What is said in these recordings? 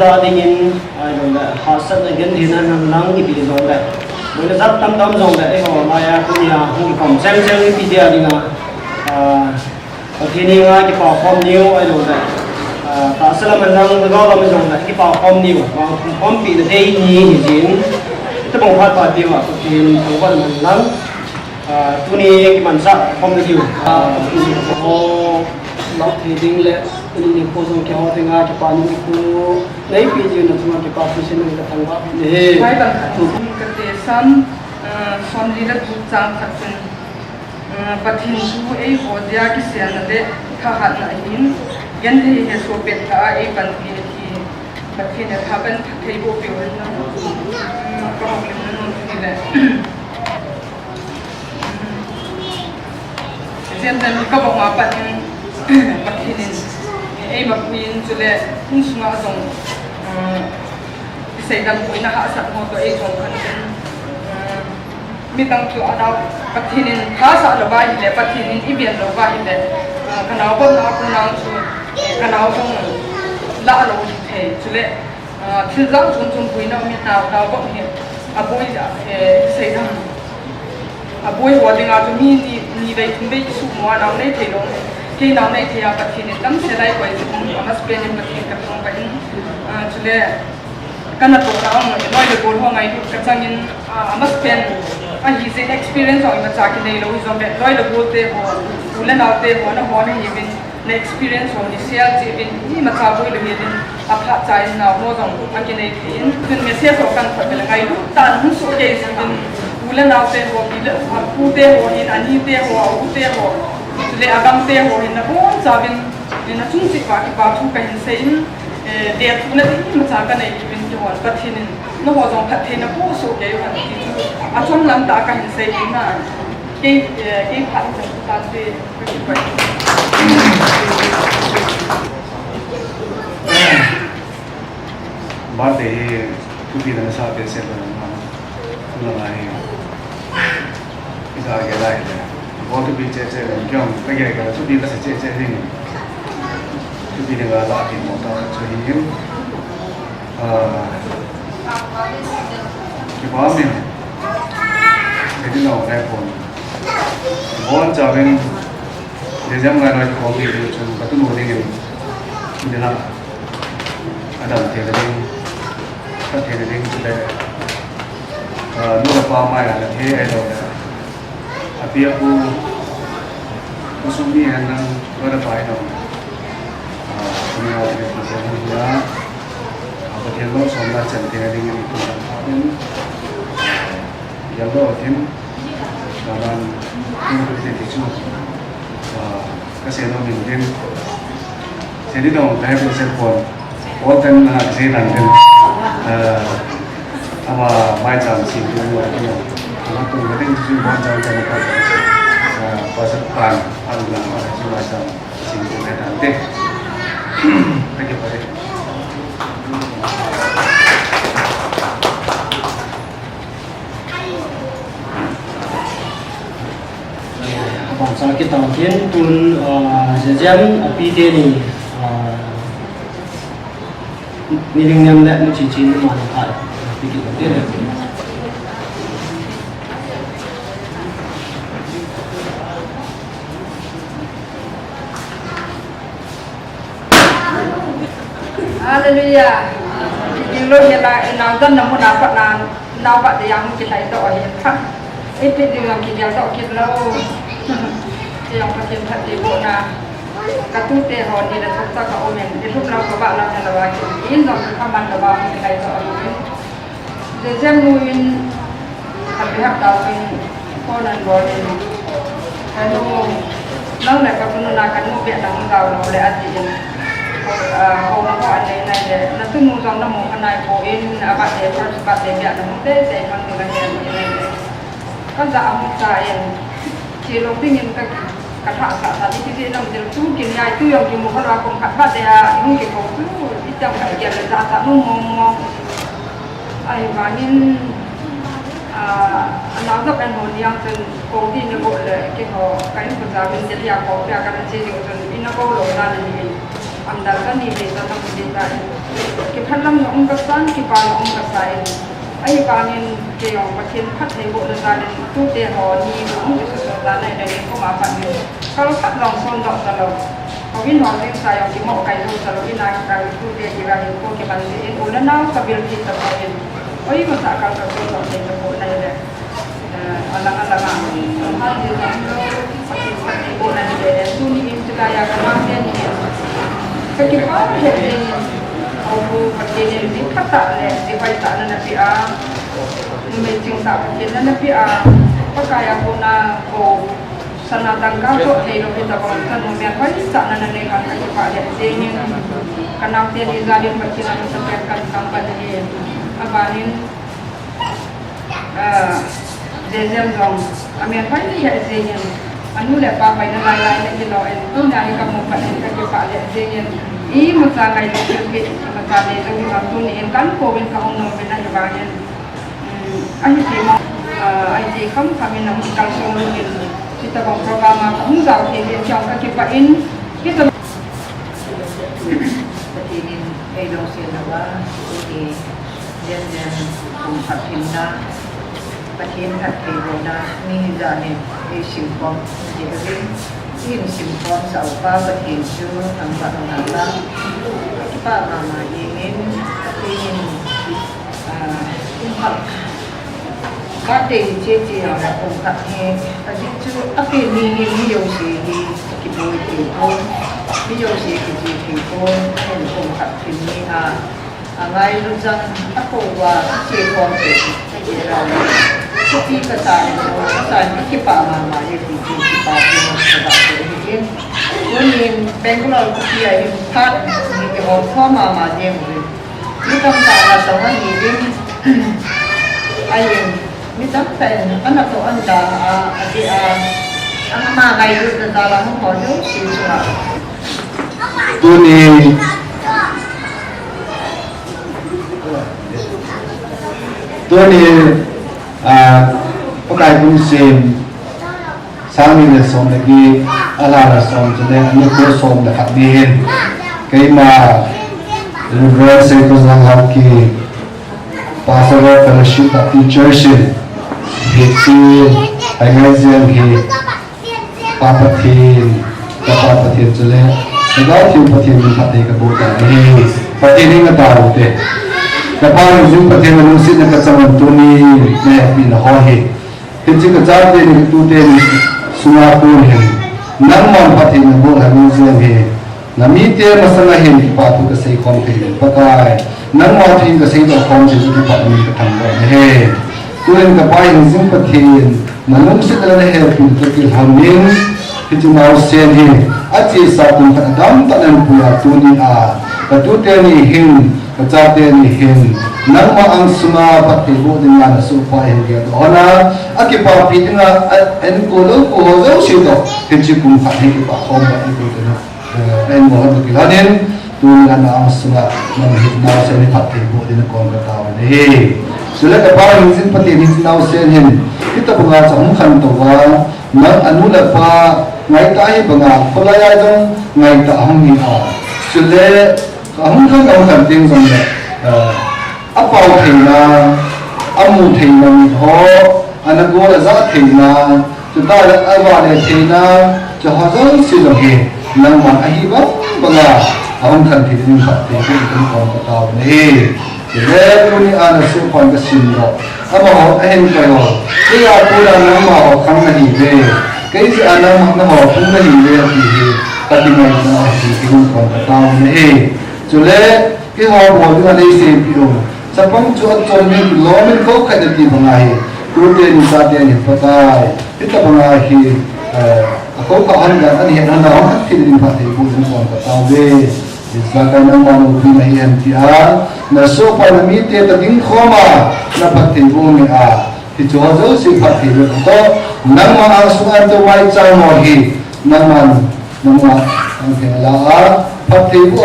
da ding in ai dong da hasat na gen thina nan lang ki pi zong da moi na zat tam zong da e ho ma ya ku ya hu kom sem sem pi dia ding a thini nga ki pa khom niu ai dong da ta sala man lang ga ga ma zong da ki pa khom niu wa khom pi da dei ni hi jin ta bong phat pa pi wa ku tin ko ban man lang tu ni ki man sa khom ni diu o lọc thì đinh lệ đinh cô dùng kéo thì ngã cái pan những cô lấy pi gì nó chúng cái pan xin được thằng bác để hai bằng cái tế san son đi đất bút trang thật sự bắt hình chú ấy hồ dia cái xe nó để thà hạt lại hin gen thì hệ số biệt thà ấy bằng thì bắt hình là thà bên thấy bộ biểu nó có học lên nó như này hiện tại các bạn mà bắt Pakinin, makuin sule kung sunga dong isay dam ko inahasat mo to jong kantin mitang tu adaw Pakinin hasa lo ba hile Pakinin ibian lo ba hile kanaw ko na ko nang su kanaw dong la lo the sule thilzang chun chun puina mi na daw ko hi aboy isay dam aboy wadinga to ni dai thumbe su mo na nei thelong khi nào này thì bắt thì tấm xe đây quay cũng mà spend em bắt thì các công vậy cho nên cái nào tốt nào mà nói được bốn hôm ngày thì các trang in mà spend hi sẽ experience rồi mà chắc cái này lâu rồi mà nói được bốn thế họ ulen nào thế họ nó họ này even na experience rồi thì sale chỉ even ni mà sao vui được even phát trái nào mua dòng cái này thì nên mình sẽ có cần phải là ngày lúc ta không số cái gì even ulen nào thế họ bị họ phụ thế họ in anh thế họ u thế họ le agam te ho in na bon sabin in na chung si pa ki pa thu ka hin sein de thu na ti ma cha ka nei bin ki hon pa thin no ho jong phat the na ko so ke yo ti chu a chom lam da ka hin sei na ke phat jong ta te ki pa ba de tu bi na sa te se ba na na lai ida ge lai बहुत भी चेचे क्यों लगे का चुपी बस चेचे ही चुपी ने वाला आती मोटा चाहिए कि बात में यदि ना है फोन बहुत जावें जैसे हम गाना कॉपी जो चुन बतु नोने के लिए ना अदम थे लेकिन चले नूर पामा यार थे ऐसा अभी aku usumi yang berapa itu, punya orang yang punya apa dia lo soalnya cantik dengan itu kan, yang lo tim dalam tim itu kasih lo mungkin jadi dong saya bisa pun, orang nak sih nanti apa macam sih dulu itu. Waktu itu juga buat jalan-jalan pasar pan, alam macam singgung nanti. Lagi pada. bangsa kita mungkin pun jajan api dia ni niling yang nak cincin mana ada, pikir dia. Hallelujah. Jilo hela na dan na muna pa na ba yang kita itu ahin kan. Ipit dengan kita itu kita lo yang pasien hati bona. Katute ho ni da sokta ka omen. Itu lo ka ba la na ba ki. In no ka man da ba kita itu ahin. Jejam muin happy hap da pin konan boleh. Ano nang na ka puno na kan mo biya nang daw no le ati in. Hầu nó gọi này này để nó cứ mua trong nó mua cái này của in bạn để first bạn để nhận nó tết để mang người này như này con dạo một cái chỉ đầu tiên những cái thợ thợ thì cái nó mình chú kiếm ngày chú dùng kiếm một cái loại cùng bạn để không kiếm một chú đi trong cái kia là ra thợ mua ai mà nên nó rất là hồn nhau từ công ty nó gọi là cái họ cái phần giá mình sẽ đi học có cái gì rồi nó có lộ ra là gì amdal kan ni beta tam beta ke phalam ong ka san ki pa ong ka sai ai bangin ke yong pathin phat nei bo na den tu te ho ni ong ke so da nai dai ko ma phan ni kalau phat long son dok ta lo ko win ho ni sai ong ki mo kai lo ta lo ni na ka tu te ki ra ni ko ke ban ni o na na ka bil ki ta ko ni oi ko sa ka so dok te ko nai de alang-alang hal di dalam pathin phat nei bo na ni de tu ni in ta ya ka ma ni Kekipan jadi aku pakai ni kata le, device tak ada nabi memang tak pakai nabi pakai aku na ko sana tangkap tu helo kita bangsa memang pakai tak ada nabi kan kekipan jadi ni kenal dia di zalim pakai nabi sampaikan sampai ni abanin jejam dong, amin pakai ya jejam anu le pa pai na lai le lo en tu na ni kamu pa ni ka pa le je yen I masa kai le ke masa le tu ma tu ni en kan ko wen ka ong no ben na ba yen ai ji mo ai ji kam kami na mu kal so lo yen kita bang program ma hung zau ke le chong ka ke pa in kita Patinin ay dong sila ba ni yan kung patinda patin at kayo na ni Janet ay simpom di rin in simpom sa upa patin siyo ang barangala pa mama ingin patinin kumpak kate cheche ang kumpak he patin siyo akin ni yosi hi kiboy kibo ni yosi kibo ang kumpak kini ngay lúc rằng ako wa che kon pe ra Kopi kata ni pa mama ye di pa ni sa ni ni Bangalore kopi ay pat ni ke ho mama ye ni tam ta la to ni din ay ni tam ta ana to anda ati ang ma ngay lu na la mo ho yo si sa tu ni pakai pun sim sami le som lagi ala la som tu le anu ko som le khat din kai ma liberal se ko sang hau ki pastoral fellowship of teachers he ti ai ngai zen he papatin tu le ga ti patin ni khat de ka bo ta ni patin ni ga ta ro te Kapag yung pati na nung sin na kasaman to ni bin hohe tinsi ka jarte ni tute ni sungapur hin nang man pati na bol hamin siya he namite masalahin ipatu ka say konti pakai nang matin ka say to konti ki pati ka tangga he tulen kapay yung pati na nung sin na he pin to ki hamin tinsi mau siya he at si sa kung kadam tanan puya tunin katute ni hin kacate ni hin nang ma ang sunga pati bo din na supa hin dia to ona akipa pitinga en kolo ko ho si to tinsi kung pati ki pa ko ba ito na en mo ha ki hanin tu na ang sunga nang hin na sa ni pati bo din ko ka taw ni sila ka pa hin sin pati hin na sen hin kita bunga sa khan to wa nang anu la pa ngai tai bunga kolaya jong ngai ta hang ni sila không cần tiếng rằng là áp vào thì là âm một thì là mình ho anh cô là rất thì là chúng ta đã ai vào để thì là cho họ rất sự đồng hệ năng mà ai bắt bằng là không cần thì nhưng phải thì cũng còn có tàu này thì lẽ lúc này anh sẽ còn cái xin rồi mà họ anh cái họ cái là cô là năng mà họ không là gì về cái gì anh năng mà họ không là gì về thì cái gì này thì cũng còn có tàu này cho lẽ cái họ bỏ đi đây xem video sắp bấm cho mình lo mình có cái được gì bằng này cứ tiền ra tiền thì phải cái cái bằng này thì có cả anh là anh hiện nào thì mình phải thì cũng còn có tao về thì ra cái năng mà một khi này hiện thì là số phải là mỹ tiền là những khó mà là phải thì cũng mình thì cho dấu sự phải thì được có năng mà ăn xuống ăn cho mai trái mò thì năng mà anh thấy là phải thì cũng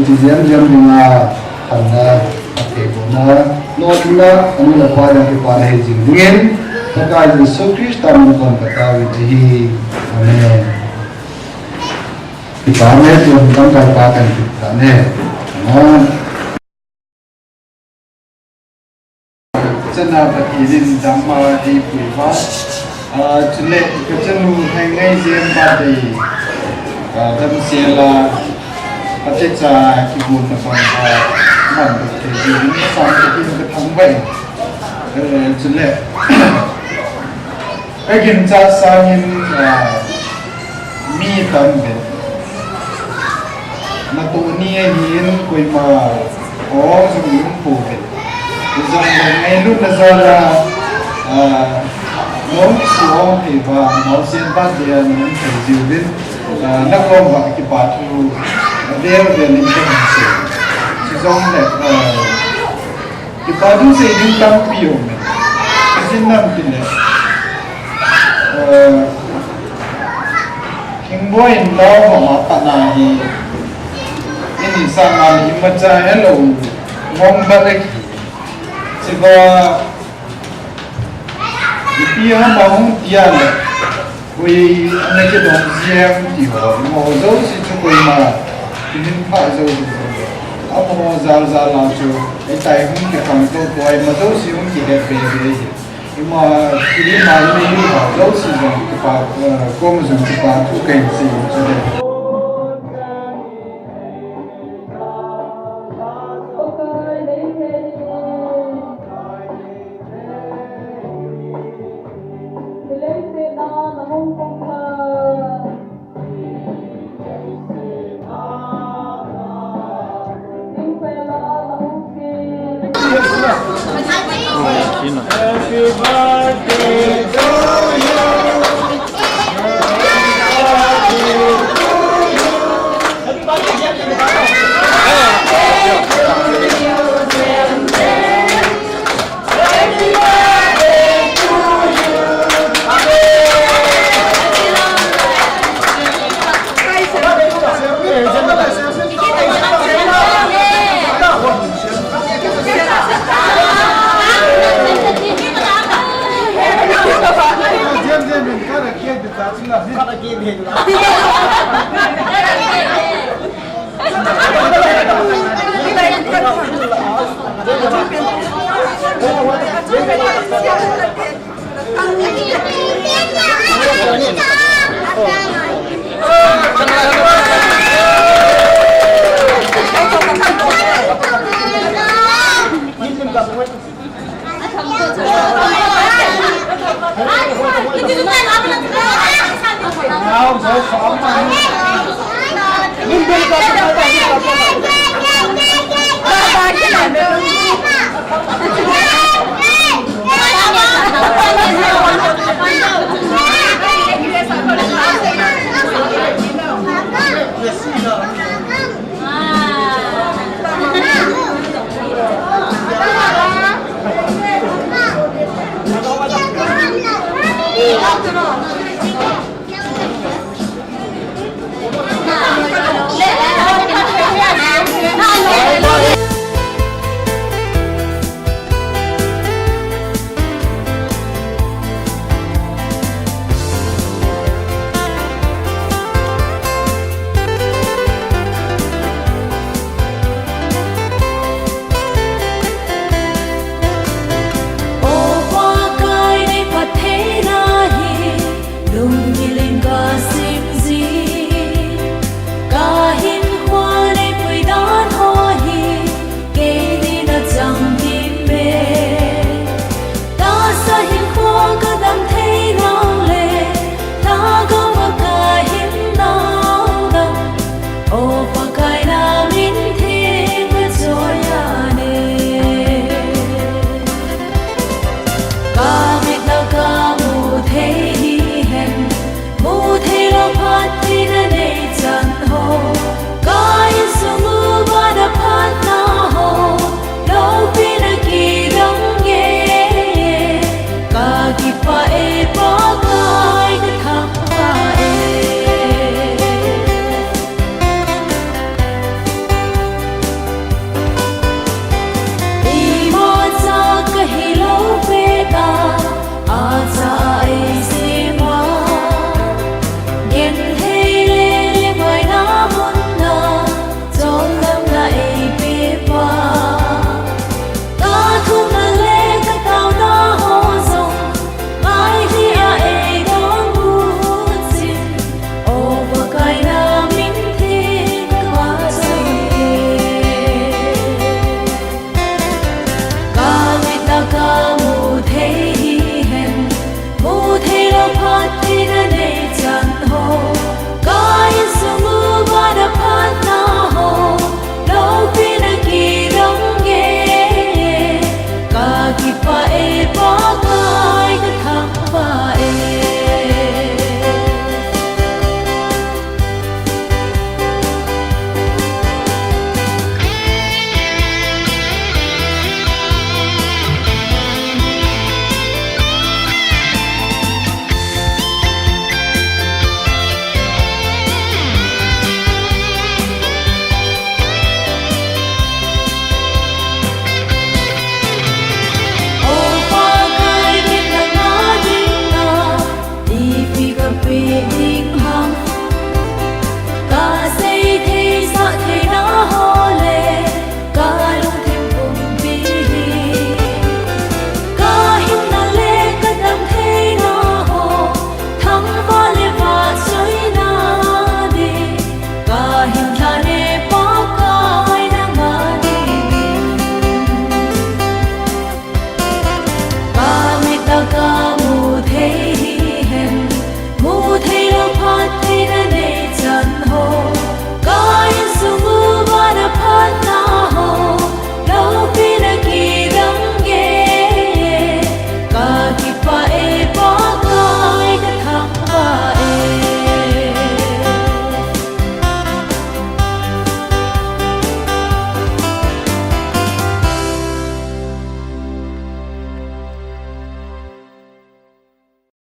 thì diam dengan karena bagaimana notnya anu lepas dan kepada hejing dengan terkait Yesus Kristus mengucapkan kata ini amin thì có mấy tuần trong đầu ba cần cả nè nó chân nào là ý định đam mà đi quỷ phá cho nên cái chân lu hay ngay riêng ba thì đâm xe là bắt chết cha cái buồn là còn mòn được thì gì nó xong cái thắng vậy cho nên cái kiểm tra sang in mi tâm về mà tụ nia hiến quỳ mà có dùng những phù về rằng là ngay lúc là giờ là nó xuống thì và nó sẽ bắt được những cái dịu đến nó không phải cái bát thu đeo về những cái hình sự chỉ giống là cái bát thu sẽ những tâm biểu mình cái gì nằm trên này King boy in law mà bạn này ini sama ni macam hello mong balik sebab dia mau dia le vì anh cái đồng giang thì họ mò dấu thì cho quỳ mà thì nên phải dấu áp mò ra làm cho cái tay không cái phần câu tuổi mà dấu thì không chỉ đẹp về nhưng mà khi mà mình bảo dấu thì dùng cái bà cô mà dùng cái bà thu cảnh gì cho nên Happy birthday to